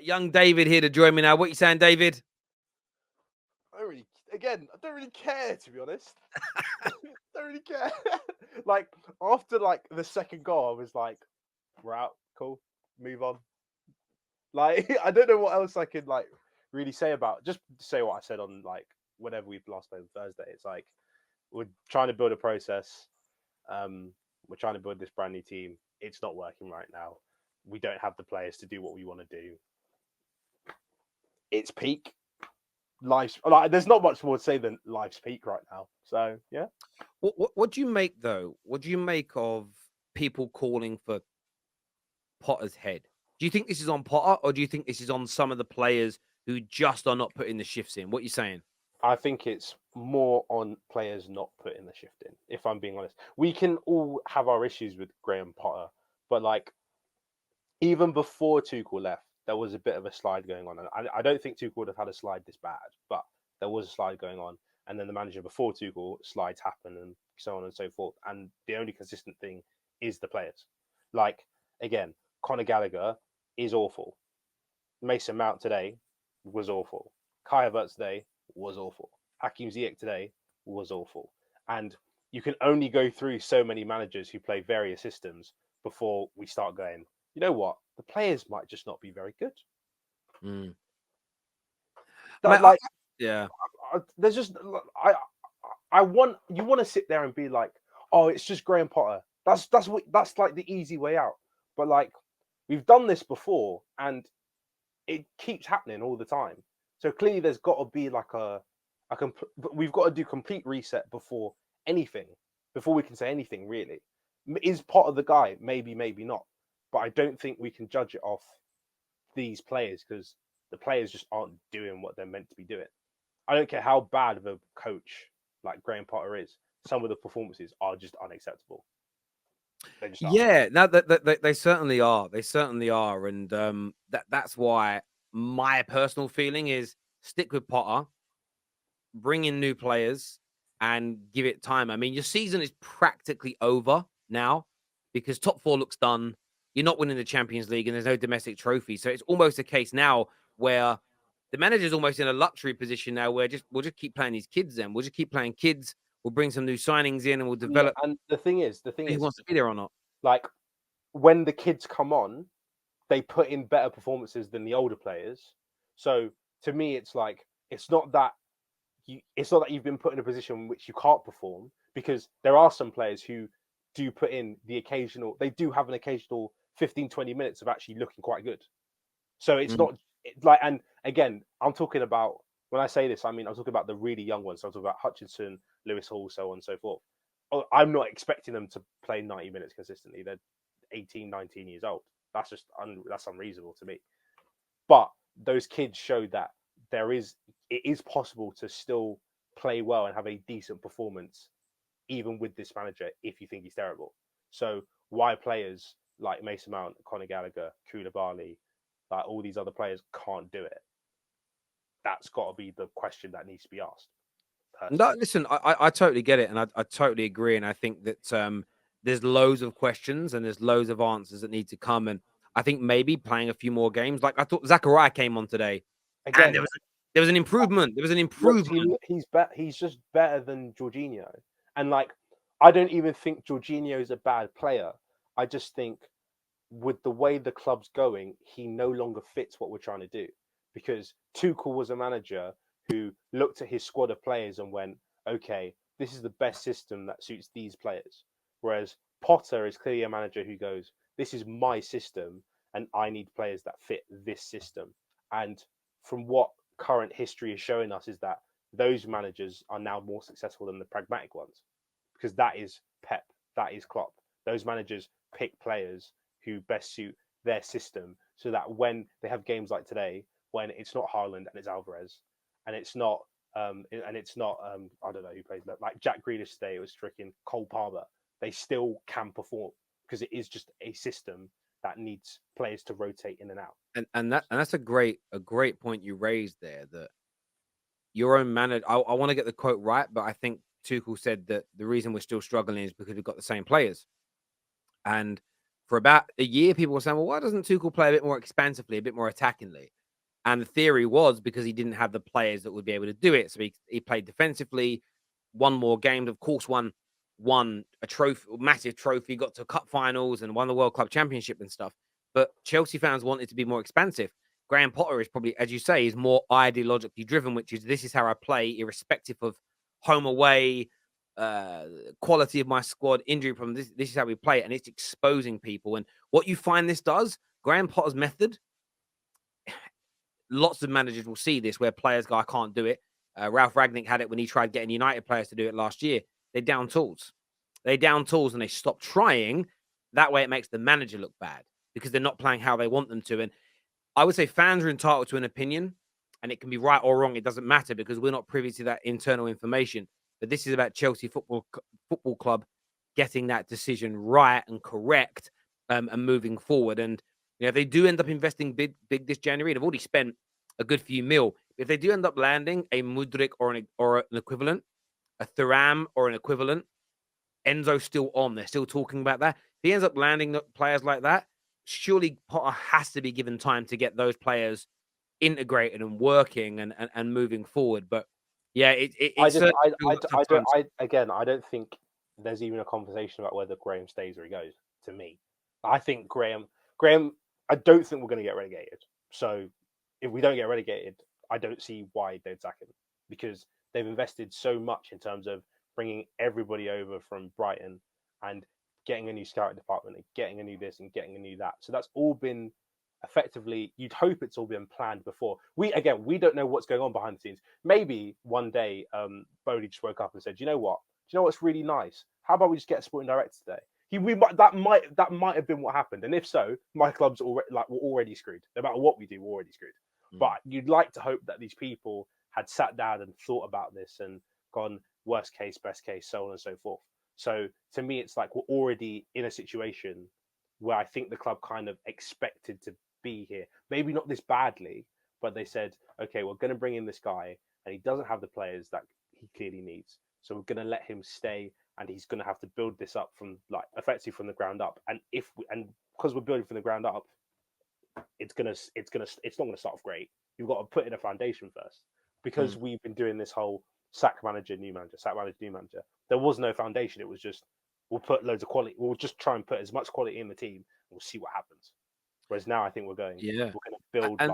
Young David here to join me now. What you saying, David? I don't really care, to be honest. Don't really care. Like after like the second goal, I was like, "We're out, cool, move on." Like I don't know what else I could like really say about. Just say what I said on like whenever we last played on Thursday. It's like we're trying to build a process. Um, we're trying to build this brand new team. It's not working right now. We don't have the players to do what we want to do. It's peak. Life's like there's not much more to say than life's peak right now. So yeah. What do you make though? What do you make of people calling for Potter's head? Do you think this is on Potter, or do you think this is on some of the players who just are not putting the shifts in? What are you saying? I think it's more on players not putting the shift in. If I'm being honest, we can all have our issues with Graham Potter, but like even before Tuchel left, there was a bit of a slide going on, and I don't think Tuchel would have had a slide this bad, but there was a slide going on, and then the manager before Tuchel, slides happen, and so on and so forth. And the only consistent thing is the players. Like again, Conor Gallagher is awful. Mason Mount today was awful. Kai Havertz today was awful. Hakim Ziyech today was awful. And you can only go through so many managers who play various systems before we start going, you know what? The players might just not be very good. Mm. I mean, That, like, yeah, there's just I want you want to sit there and be like, oh, it's just Graham Potter. That's like the easy way out. But like, we've done this before, and it keeps happening all the time. So clearly, there's got to be like we've got to do complete reset before anything, before we can say anything really. Is Potter the guy? Maybe, maybe not. But I don't think we can judge it off these players because the players just aren't doing what they're meant to be doing. I don't care how bad of a coach like Graham Potter is. Some of the performances are just unacceptable. They just are. yeah. No, they certainly are. They certainly are, and that's why my personal feeling is stick with Potter, bring in new players, and give it time. I mean, your season is practically over now because top four looks done. You're not winning the Champions League, and there's no domestic trophy. So it's almost a case now where the manager's almost in a luxury position now, where we'll just keep playing these kids. Then we'll just keep playing kids. We'll bring some new signings in, and we'll Yeah, develop and the thing who is, wants to be there or not. like when the kids come on, they put in better performances than the older players. So to me, it's like it's not that you've been put in a position in which you can't perform because there are some players who do put in they do have an occasional 15, 20 minutes of actually looking quite good. So it's Mm. not like, and again, I'm talking about, when I say this, I mean, I'm talking about the really young ones. So I'm talking about Hutchinson, Lewis Hall, so on and so forth. I'm not expecting them to play 90 minutes consistently. They're 18, 19 years old. That's unreasonable to me. But those kids showed that it is possible to still play well and have a decent performance even with this manager if you think he's terrible. So why players like Mason Mount, Conor Gallagher, Koulibaly, like all these other players can't do it? That's got to be the question that needs to be asked. No, Personally, listen, I totally get it, and I totally agree, and I think that there's loads of questions and there's loads of answers that need to come, and I think maybe playing a few more games. Like I thought, Zachariah came on today, and again, there was an improvement. There was an looks improvement. he's just better than Jorginho, and like I don't even think Jorginho is a bad player. I just think with the way the club's going, he no longer fits what we're trying to do. Because Tuchel was a manager who looked at his squad of players and went, okay, this is the best system that suits these players. Whereas Potter is clearly a manager who goes, this is my system and I need players that fit this system. And from what current history is showing us, is that those managers are now more successful than the pragmatic ones because that is Pep, that is Klopp. Those managers pick players who best suit their system so that when they have games like today, when it's not Haaland and it's Alvarez, and it's not I don't know who plays that, like Jack Grealish today, it was freaking Cole Palmer. They still can perform because it is just a system that needs players to rotate in and out. And that's a great point you raised there. That your own manager. I want to get the quote right, but I think Tuchel said that the reason we're still struggling is because we've got the same players. And for about a year, people were saying, well, why doesn't Tuchel play a bit more expansively, a bit more attackingly? And the theory was because he didn't have the players that would be able to do it. So he played defensively, won more games, of course, won a trophy, massive trophy, got to cup finals and won the World Club Championship and stuff. But Chelsea fans wanted to be more expansive. Graham Potter is probably, as you say, is more ideologically driven, which is this is how I play, irrespective of home away, quality of my squad, injury problem. This is how we play, and it's exposing people. And what you find this does, Graham Potter's method, lots of managers will see this where players go, I can't do it. Ralph Ragnick had it when he tried getting United players to do it last year. They down tools. They down tools and they stop trying. That way it makes the manager look bad because they're not playing how they want them to. And I would say fans are entitled to an opinion, and it can be right or wrong. It doesn't matter because we're not privy to that internal information. But this is about Chelsea Football Club getting that decision right and correct, and moving forward. And if they do end up investing big this January, they've already spent a good few mil. If they do end up landing a Mudryk or an equivalent, a Thuram or an equivalent, Enzo's still on. They're still talking about that. If he ends up landing players like that, surely Potter has to be given time to get those players integrated and working and moving forward. But yeah, I don't think there's even a conversation about whether Graham stays or he goes. To me, I think Graham. I don't think we're going to get relegated. So if we don't get relegated, I don't see why they'd sack him because they've invested so much in terms of bringing everybody over from Brighton and getting a new scouting department and getting a new this and getting a new that. So that's all been effectively, you'd hope it's all been planned before. We don't know what's going on behind the scenes. Maybe one day Bodie just woke up and said, you know what? Do you know what's really nice? How about we just get a sporting director today? That might have been what happened. And if so, my club's already we're already screwed. No matter what we do, we're already screwed. But you'd like to hope that these people had sat down and thought about this and gone worst case, best case, so on and so forth. So to me, it's like we're already in a situation where I think the club kind of expected to be here. Maybe not this badly, but they said, okay, we're going to bring in this guy and he doesn't have the players that he clearly needs. So we're going to let him stay and he's going to have to build this up from effectively from the ground up. And because we're building from the ground up, it's not going to start off great. You've got to put in a foundation first because we've been doing this whole sack manager, new manager, sack manager, new manager. There was no foundation. It was just, we'll put loads of quality. We'll just try and put as much quality in the team. And we'll see what happens. Whereas now I think we're going to build that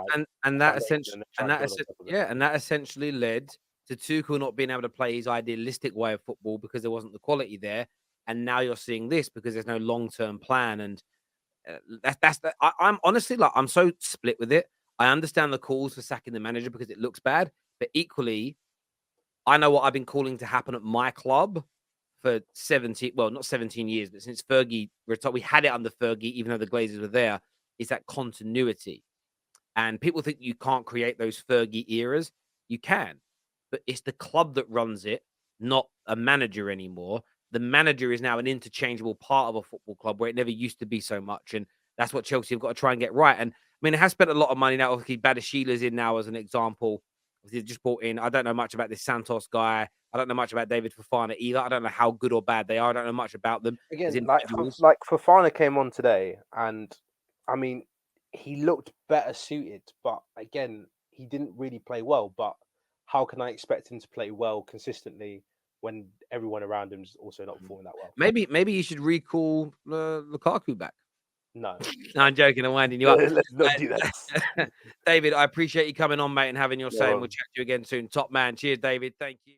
essentially led to Tuchel not being able to play his idealistic way of football because there wasn't the quality there. And now you're seeing this because there's no long-term plan. And I'm honestly I'm so split with it. I understand the calls for sacking the manager because it looks bad, but equally, I know what I've been calling to happen at my club for not 17 years, but since Fergie retired. We had it under Fergie, even though the Glazers were there, is that continuity. And people think you can't create those Fergie eras. You can, but it's the club that runs it, not a manager anymore. The manager is now an interchangeable part of a football club where it never used to be so much. And that's what Chelsea have got to try and get right. And I mean, it has spent a lot of money now. Obviously, Badashila's in now as an example. They just brought in, I don't know much about this Santos guy. I don't know much about David Fofana either. I don't know how good or bad they are. I don't know much about them. Again, like Fofana came on today, and I mean, he looked better suited, but again, he didn't really play well. But how can I expect him to play well consistently when everyone around him is also not performing that well? Maybe you should recall Lukaku back. No, I'm joking. I'm winding you up. Let's not do that. David, I appreciate you coming on, mate, and having your say. And we'll chat to you again soon. Top man. Cheers, David. Thank you.